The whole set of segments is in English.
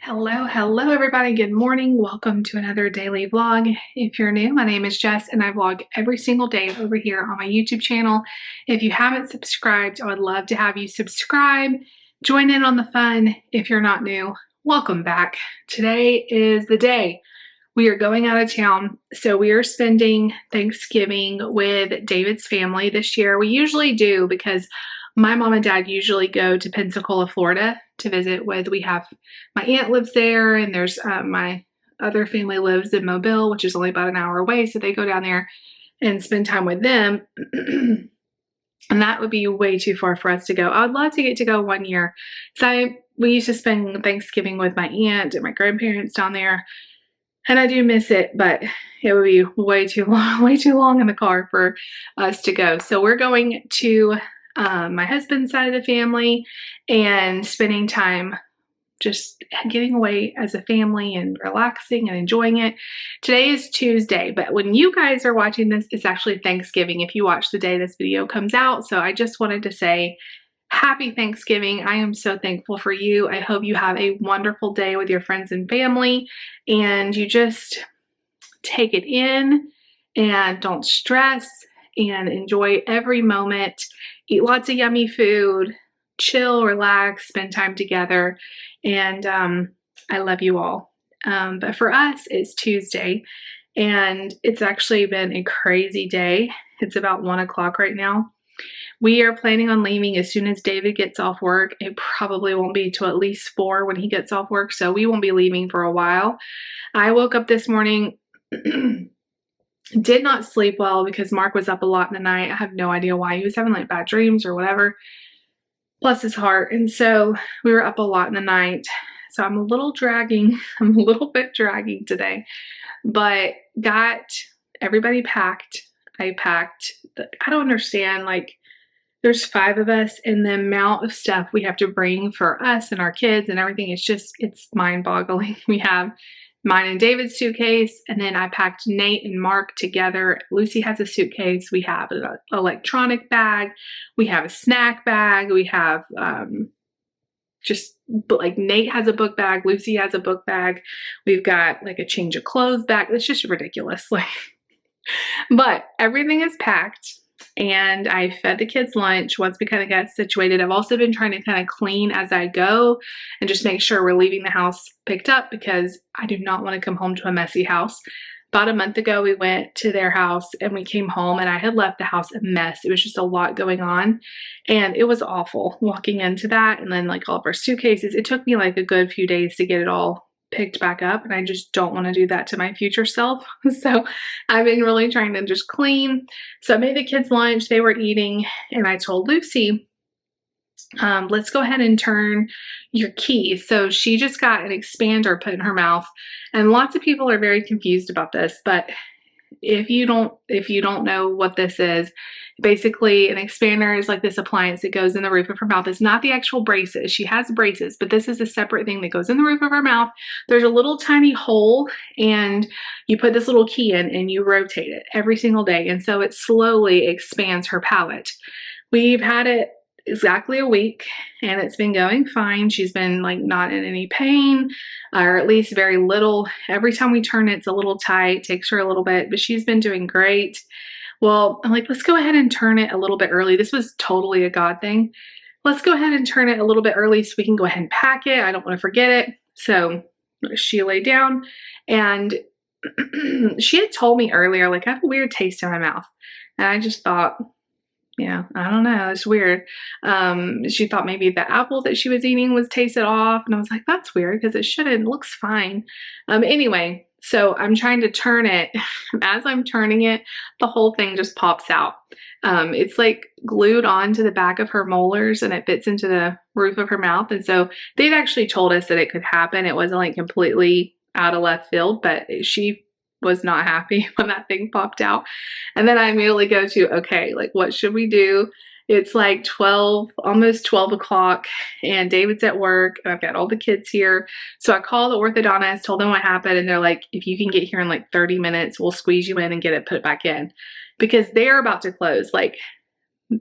Hello everybody. Good morning. Welcome to another daily vlog. If you're new, my name is Jess and I vlog every single day over here on my YouTube channel. If you haven't subscribed, I would love to have you subscribe. Join in on the fun. If you're not new, welcome back. Today is the day we are going out of town. So we are spending Thanksgiving with David's family this year. We usually do because my mom and dad usually go to Pensacola, Florida to visit with. We have, my aunt lives there, and there's my other family lives in Mobile, which is only about an hour away. So they go down there and spend time with them. And that would be way too far for us to go. I would love to get to go one year. So we used to spend Thanksgiving with my aunt and my grandparents down there. And I do miss it, but it would be way too long in the car for us to go. So we're going to my husband's side of the family and spending time just getting away as a family and relaxing and enjoying it. Today is Tuesday, but when you guys are watching this, it's actually Thanksgiving if you watch the day this video comes out. So I just wanted to say happy Thanksgiving. I am so thankful for you. I hope you have a wonderful day with your friends and family and you just take it in and don't stress and enjoy every moment. Eat lots of yummy food, chill, relax, spend time together, and I love you all. But for us, it's Tuesday, and it's actually been a crazy day. It's about 1 o'clock right now. We are planning on leaving as soon as David gets off work. It probably won't be till at least 4 when he gets off work, so we won't be leaving for a while. I woke up this morning did not sleep well because Mark was up a lot in the night. I have no idea why. He was having like bad dreams or whatever. Bless his heart. And so we were up a lot in the night. So I'm a little bit dragging today, but got everybody packed. I packed. I don't understand, like there's 5 of us and the amount of stuff we have to bring for us and our kids and everything. It's mind boggling. We have mine and David's suitcase, and then I packed Nate and Mark together. Lucy has a suitcase. We have an electronic bag. We have a snack bag. We have just like Nate has a book bag. Lucy has a book bag. We've got like a change of clothes bag. It's just ridiculous. But everything is packed. And I fed the kids lunch once we kind of got situated. I've also been trying to kind of clean as I go and just make sure we're leaving the house picked up because I do not want to come home to a messy house. About a month ago, we went to their house and we came home and I had left the house a mess. It was just a lot going on and it was awful walking into that. And then like all of our suitcases, it took me like a good few days to get it all picked back up, and I just don't want to do that to my future self. So I've been really trying to just clean. So I made the kids lunch, they were eating, and I told Lucy, let's go ahead and turn your key. So she just got an expander put in her mouth, and lots of people are very confused about this, but if you don't know what this is, basically an expander is like this appliance that goes in the roof of her mouth. It's not the actual braces. She has braces, but this is a separate thing that goes in the roof of her mouth. There's a little tiny hole and you put this little key in and you rotate it every single day. And so it slowly expands her palate. We've had it exactly a week and it's been going fine. She's been like not in any pain, or at least very little. Every time we turn it, it's a little tight, takes her a little bit, but she's been doing great. Well, I'm like, let's go ahead and turn it a little bit early. This was totally a God thing. Let's go ahead and turn it a little bit early so we can go ahead and pack it. I don't want to forget it. So she lay down and she had told me earlier, like, I have a weird taste in my mouth. And I just thought, yeah, I don't know. It's weird. She thought maybe the apple that she was eating was tasted off. And I was like, that's weird because it shouldn't. It looks fine. Anyway, so I'm trying to turn it. As I'm turning it, the whole thing just pops out. It's like glued onto the back of her molars and it fits into the roof of her mouth. And so they'd actually told us that it could happen. It wasn't like completely out of left field, but she was not happy when that thing popped out. And then I immediately go to, okay, like what should we do? It's like almost 12 o'clock and David's at work and I've got all the kids here. So I called the orthodontist, told them what happened. And they're like, if you can get here in like 30 minutes, we'll squeeze you in and get it put back in because they're about to close. Like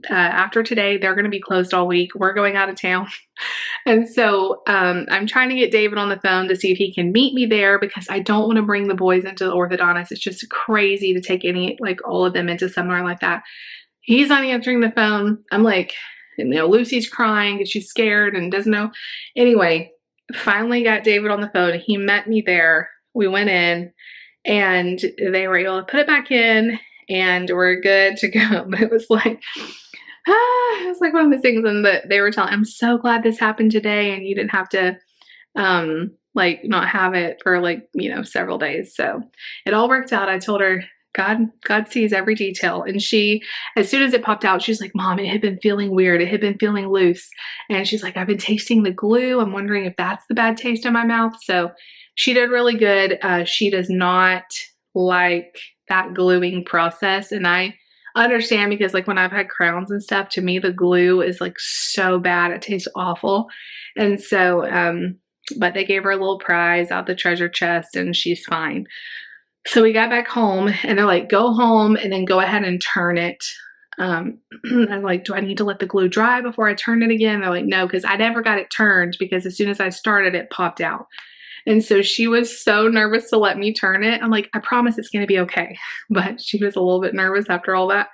after today, they're going to be closed all week. We're going out of town. And so I'm trying to get David on the phone to see if he can meet me there because I don't want to bring the boys into the orthodontist. It's just crazy to take all of them into somewhere like that. He's not answering the phone. I'm like, Lucy's crying because she's scared and doesn't know. Anyway, finally got David on the phone. He met me there. We went in and they were able to put it back in and we're good to go. But it was like one of those things, and they were telling, I'm so glad this happened today and you didn't have to not have it for several days. So it all worked out. I told her God sees every detail. And she, as soon as it popped out, she's like, Mom, it had been feeling weird. It had been feeling loose. And she's like, I've been tasting the glue. I'm wondering if that's the bad taste in my mouth. So she did really good. She does not like that gluing process. And I understand because when I've had crowns and stuff, to me, the glue is so bad. It tastes awful. And so, but they gave her a little prize out the treasure chest and she's fine. So we got back home and they're like, go home and then go ahead and turn it. I'm like, do I need to let the glue dry before I turn it again? They're like, no, because I never got it turned because as soon as I started, it popped out. And so she was so nervous to let me turn it. I'm like, I promise it's going to be okay. But she was a little bit nervous after all that.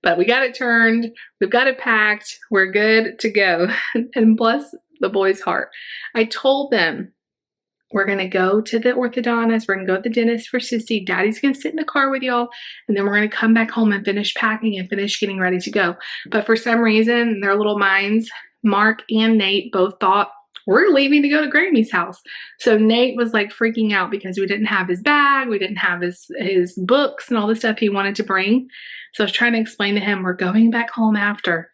But we got it turned. We've got it packed. We're good to go. And bless the boy's heart. I told them, we're going to go to the orthodontist. We're going to go to the dentist for Sissy. Daddy's going to sit in the car with y'all. And then we're going to come back home and finish packing and finish getting ready to go. But for some reason, in their little minds, Mark and Nate both thought, we're leaving to go to Grammy's house. So Nate was freaking out because we didn't have his bag. We didn't have his books and all the stuff he wanted to bring. So I was trying to explain to him, we're going back home after.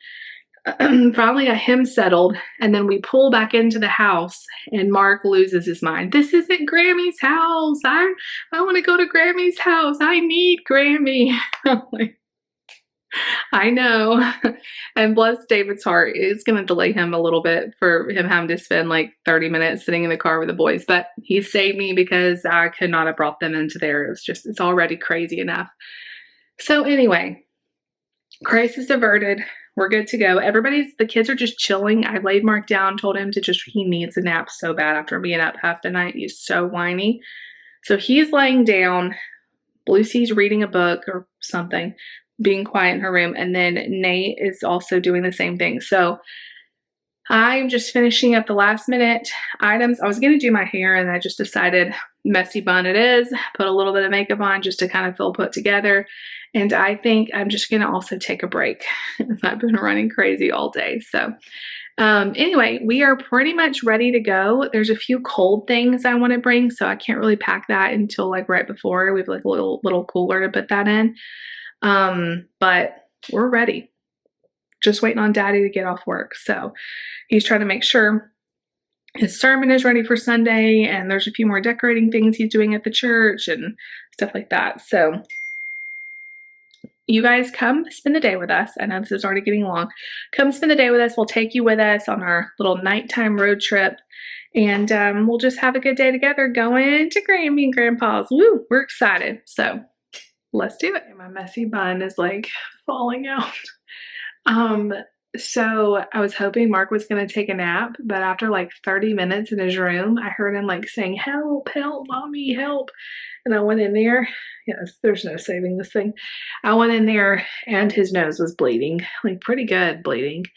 Finally got him settled. And then we pull back into the house and Mark loses his mind. This isn't Grammy's house. I want to go to Grammy's house. I need Grammy. I'm like, I know. And bless David's heart, it's going to delay him a little bit for him having to spend 30 minutes sitting in the car with the boys. But he saved me because I could not have brought them into there. It's already crazy enough. So anyway, crisis averted. We're good to go. The kids are just chilling. I laid Mark down, told him he needs a nap so bad after being up half the night. He's so whiny. So he's laying down. Lucy's reading a book or something, being quiet in her room. And then Nate is also doing the same thing. So I'm just finishing up the last minute items. I was going to do my hair and I just decided messy bun it is, put a little bit of makeup on just to kind of feel put together. And I think I'm just going to also take a break. I've been running crazy all day. So anyway, we are pretty much ready to go. There's a few cold things I want to bring, so I can't really pack that until right before. We have a little cooler to put that in. But we're ready. Just waiting on Daddy to get off work. So he's trying to make sure his sermon is ready for Sunday, and there's a few more decorating things he's doing at the church and stuff like that. So you guys come spend the day with us. I know this is already getting long. Come spend the day with us. We'll take you with us on our little nighttime road trip. And we'll just have a good day together going to Grammy and Grandpa's. Woo, we're excited. So let's do it. My messy bun is falling out. So I was hoping Mark was going to take a nap, but after 30 minutes in his room, I heard him saying, help, help, mommy, help. And I went in there. Yes, there's no saving this thing. I went in there and his nose was bleeding, pretty good bleeding.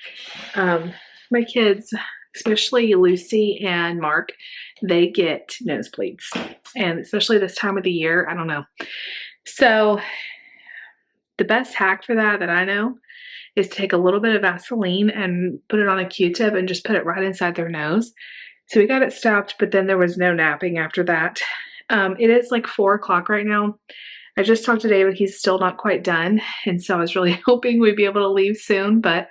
My kids, especially Lucy and Mark, they get nosebleeds, and especially this time of the year, I don't know. So the best hack for that I know is to take a little bit of Vaseline and put it on a Q-tip and just put it right inside their nose. So we got it stopped, but then there was no napping after that. It is 4 o'clock right now. I just talked to David. He's still not quite done. And so I was really hoping we'd be able to leave soon, but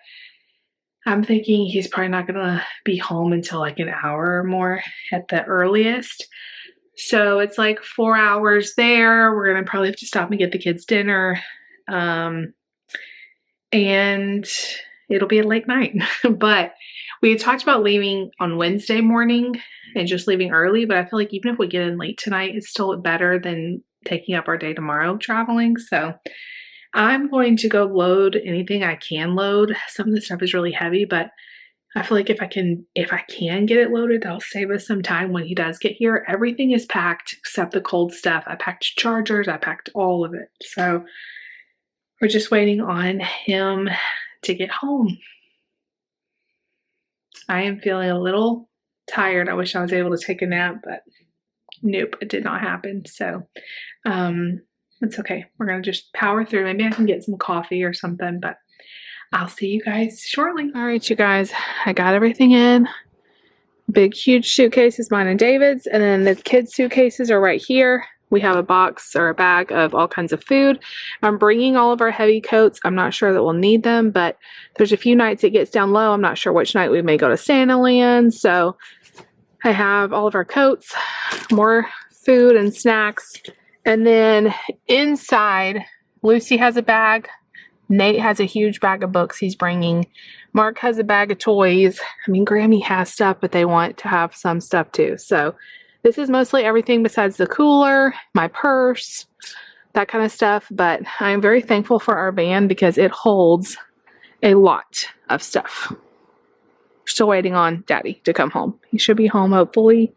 I'm thinking he's probably not going to be home until an hour or more at the earliest. So it's 4 hours there. We're going to probably have to stop and get the kids dinner. And it'll be a late night. But we had talked about leaving on Wednesday morning and just leaving early. But I feel even if we get in late tonight, it's still better than taking up our day tomorrow traveling. So I'm going to go load anything I can load. Some of the stuff is really heavy, but I feel like if I can get it loaded, that'll save us some time when he does get here. Everything is packed except the cold stuff. I packed chargers, I packed all of it. So we're just waiting on him to get home. I am feeling a little tired. I wish I was able to take a nap, but nope, it did not happen. So it's okay. We're gonna just power through. Maybe I can get some coffee or something, but I'll see you guys shortly. All right, you guys, I got everything in. Big, huge suitcases, mine and David's, and then the kids' suitcases are right here. We have a box or a bag of all kinds of food. I'm bringing all of our heavy coats. I'm not sure that we'll need them, but there's a few nights it gets down low. I'm not sure which night we may go to Santa Land, so I have all of our coats, more food and snacks, and then inside, Lucy has a bag. Nate has a huge bag of books he's bringing. Mark has a bag of toys. I mean, Grammy has stuff, but they want to have some stuff too. So this is mostly everything besides the cooler, my purse, that kind of stuff. But I'm very thankful for our van because it holds a lot of stuff. We're still waiting on Daddy to come home. He should be home hopefully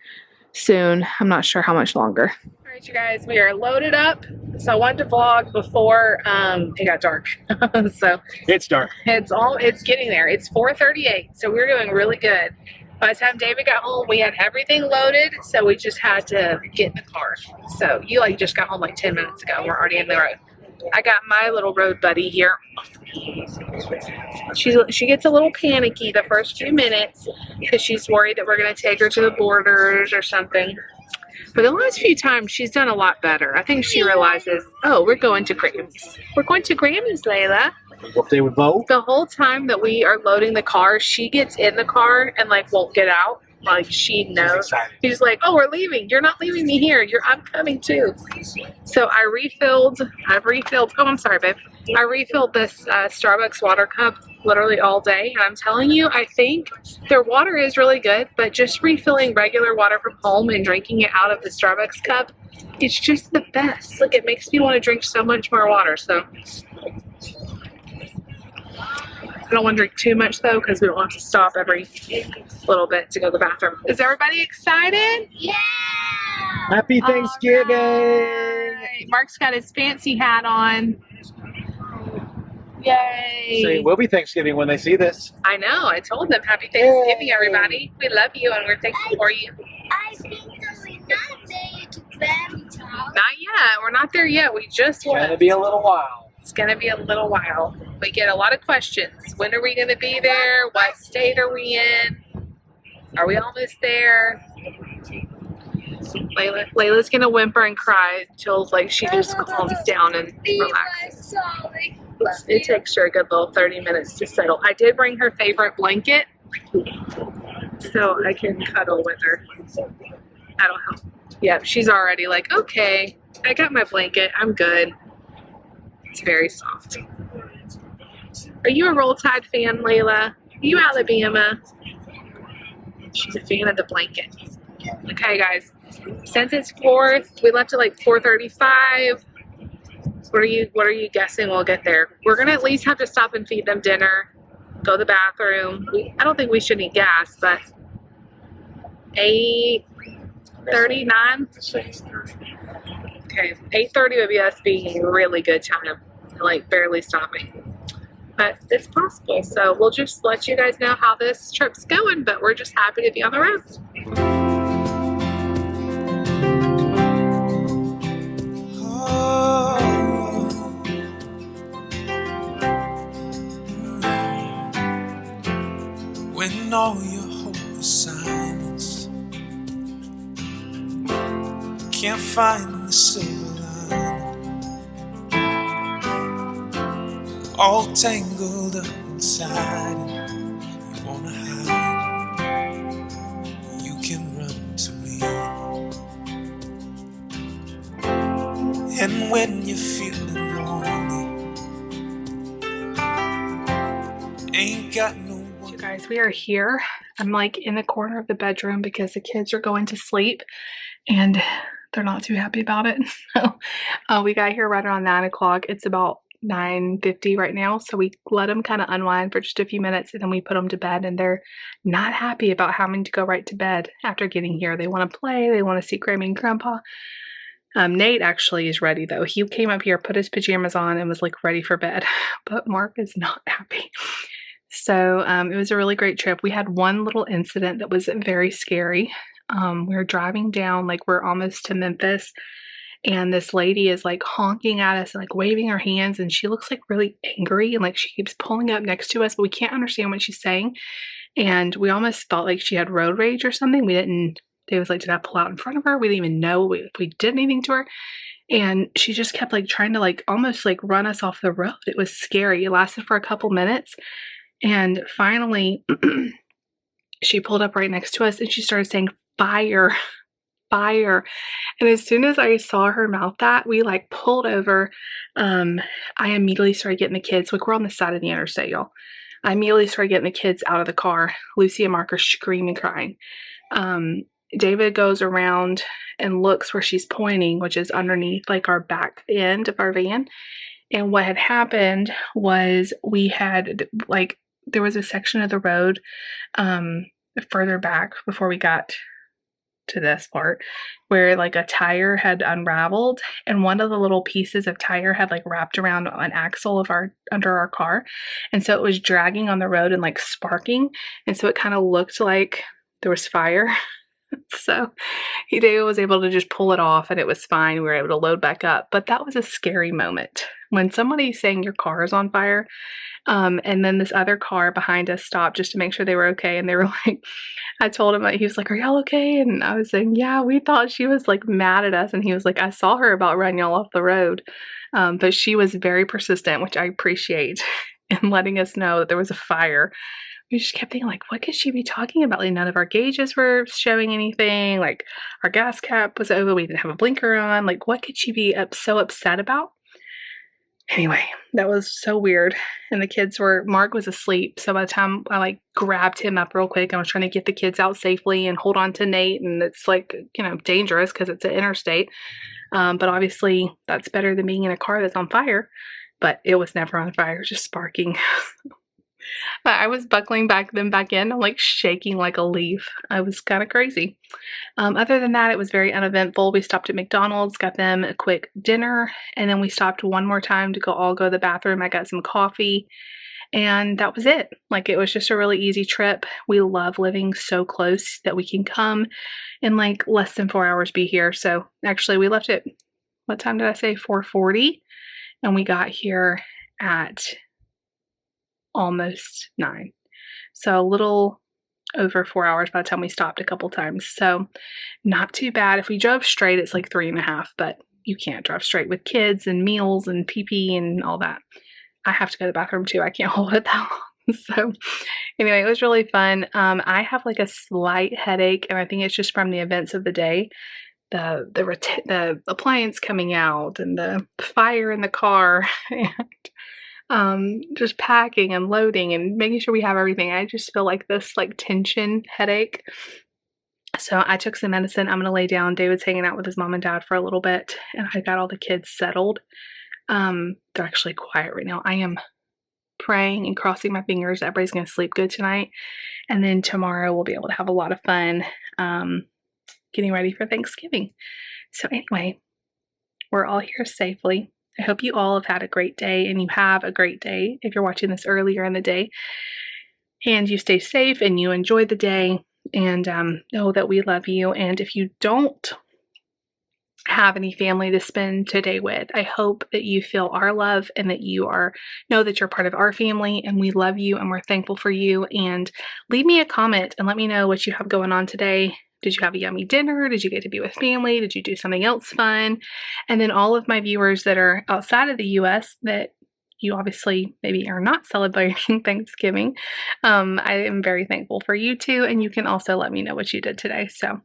soon. I'm not sure how much longer. All right, you guys, we are loaded up. So I wanted to vlog before it got dark. So it's dark. It's getting there. It's 4:38, so we're doing really good. By the time David got home, we had everything loaded, so we just had to get in the car. So you just got home like 10 minutes ago. We're already in the road. I got my little road buddy here. She gets a little panicky the first few minutes because she's worried that we're going to take her to the Borders or something. But the last few times, she's done a lot better. I think she realizes, oh, we're going to Grammy's. We're going to Grammy's, Layla. What they would vote? The whole time that we are loading the car, she gets in the car and won't get out. Like she knows. She's like, oh, we're leaving. You're not leaving me here. I'm coming too. So I've refilled, oh, I'm sorry, babe. I refilled this Starbucks water cup literally all day. And I'm telling you, I think their water is really good, but just refilling regular water from home and drinking it out of the Starbucks cup, it's just the best. It makes me want to drink so much more water. So I don't want to drink too much though, because we don't want to stop every little bit to go to the bathroom. Is everybody excited? Yeah! Happy Thanksgiving! Right. Mark's got his fancy hat on. Yay! So it will be Thanksgiving when they see this. I know. I told them Happy Thanksgiving, everybody. We love you and we're thankful for you. I think that we're not there to Grammy's house. Not yet. We're not there yet. We just It's going to be a little while. It's going to be a little while. We get a lot of questions. When are we going to be there? What state are we in? Are we almost there? Layla's going to whimper and cry until she just calms down and relaxes. Sorry. It takes her a good little 30 minutes to settle. I did bring her favorite blanket so I can cuddle with her. That'll help. Yep, she's already like, okay, I got my blanket. I'm good. It's very soft. Are you a Roll Tide fan, Layla? Are you Alabama? She's a fan of the blanket. Okay, guys. Since it's 4th, we left at 4:35. What are you guessing we'll get there? We're gonna at least have to stop and feed them dinner, go to the bathroom. I don't think we should need gas, but 8:39. Okay, 8:30 would be us being really good time, barely stopping. But it's possible, so we'll just let you guys know how this trip's going. But we're just happy to be on the road. When all your hope is silence, can't find the silver lining, all tangled up inside, and you wanna hide, you can run to me. And when you're feeling lonely, ain't got no one. You guys, we are here. I'm in the corner of the bedroom because the kids are going to sleep and they're not too happy about it. So we got here right around 9 o'clock. It's about 9:50 right now, so we let them kind of unwind for just a few minutes, and then we put them to bed, and they're not happy about having to go right to bed after getting here. They want to play, they want to see Grammy and Grandpa. Nate actually is ready though. He came up here, put his pajamas on, and was like ready for bed, but Mark is not happy. So it was a really great trip. We had one little incident that was very scary. We were driving down, like we're almost to Memphis, and this lady is like honking at us and like waving her hands, and she looks like really angry, and like she keeps pulling up next to us, but we can't understand what she's saying. And we almost thought like she had road rage or something. We didn't. Dave was like, did I pull out in front of her? We didn't even know if we did anything to her. And she just kept like trying to like almost like run us off the road. It was scary. It lasted for a couple minutes. And finally, she pulled up right next to us and she started saying, fire, fire. And as soon as I saw her mouth that, we like pulled over. I immediately started getting the kids. Like we're on the side of the interstate, y'all. I immediately started getting the kids out of the car. Lucy and Mark are screaming, crying. David goes around and looks where she's pointing, which is underneath like our back end of our van. And what had happened was we had like, there was a section of the road further back before we got to this part where like a tire had unraveled, and one of the little pieces of tire had like wrapped around an axle of our under our car, and so it was dragging on the road and like sparking, and so it kind of looked like there was fire. So David was able to just pull it off and it was fine. We were able to load back up, but that was a scary moment when somebody's saying your car is on fire. And then this other car behind us stopped just to make sure they were okay. And they were like, I told him, he was like, are y'all okay? And I was saying, yeah, we thought she was like mad at us. And he was like, I saw her about running y'all off the road. But she was very persistent, which I appreciate, in letting us know that there was a fire. We just kept thinking, like, what could she be talking about? Like, none of our gauges were showing anything. Like, our gas cap was over. We didn't have a blinker on. Like, what could she be so upset about? Anyway, that was so weird. And the kids Mark was asleep. So by the time I like grabbed him up real quick, I was trying to get the kids out safely and hold on to Nate. And it's like, dangerous because it's an interstate. But obviously that's better than being in a car that's on fire. But it was never on fire, just sparking. But I was buckling them back in. I'm like shaking like a leaf. I was kind of crazy. Other than that, it was very uneventful. We stopped at McDonald's, got them a quick dinner, and then we stopped one more time to all go to the bathroom. I got some coffee, and that was it. Like, it was just a really easy trip. We love living so close that we can come in like less than 4 hours be here. So actually we left at, what time did I say? 4:40, and we got here at almost 9. So a little over 4 hours by the time we stopped a couple times. So not too bad. If we drove straight, it's like 3.5, but you can't drive straight with kids and meals and pee and all that. I have to go to the bathroom too. I can't hold it that long. So anyway, it was really fun. I have like a slight headache, and I think it's just from the events of the day. The appliance coming out and the fire in the car and just packing and loading and making sure we have everything. I just feel like this like tension headache. So I took some medicine. I'm gonna lay down. David's hanging out with his mom and dad for a little bit, and I got all the kids settled. They're actually quiet right now. I am praying and crossing my fingers that everybody's gonna sleep good tonight, and then tomorrow we'll be able to have a lot of fun getting ready for Thanksgiving. So anyway, we're all here safely. I hope you all have had a great day, and you have a great day if you're watching this earlier in the day. And you stay safe and you enjoy the day, and know that we love you. And if you don't have any family to spend today with, I hope that you feel our love and that you know that you're part of our family, and we love you and we're thankful for you. And leave me a comment and let me know what you have going on today. Did you have a yummy dinner? Did you get to be with family? Did you do something else fun? And then all of my viewers that are outside of the US that you obviously maybe are not celebrating Thanksgiving, I am very thankful for you too. And you can also let me know what you did today. So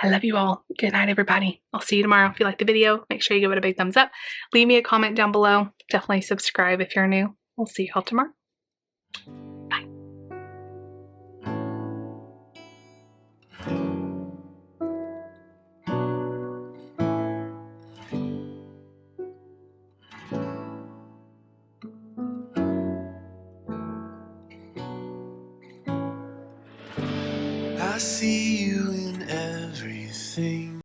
I love you all. Good night, everybody. I'll see you tomorrow. If you like the video, make sure you give it a big thumbs up. Leave me a comment down below. Definitely subscribe if you're new. We'll see y'all tomorrow. Bye. I see you in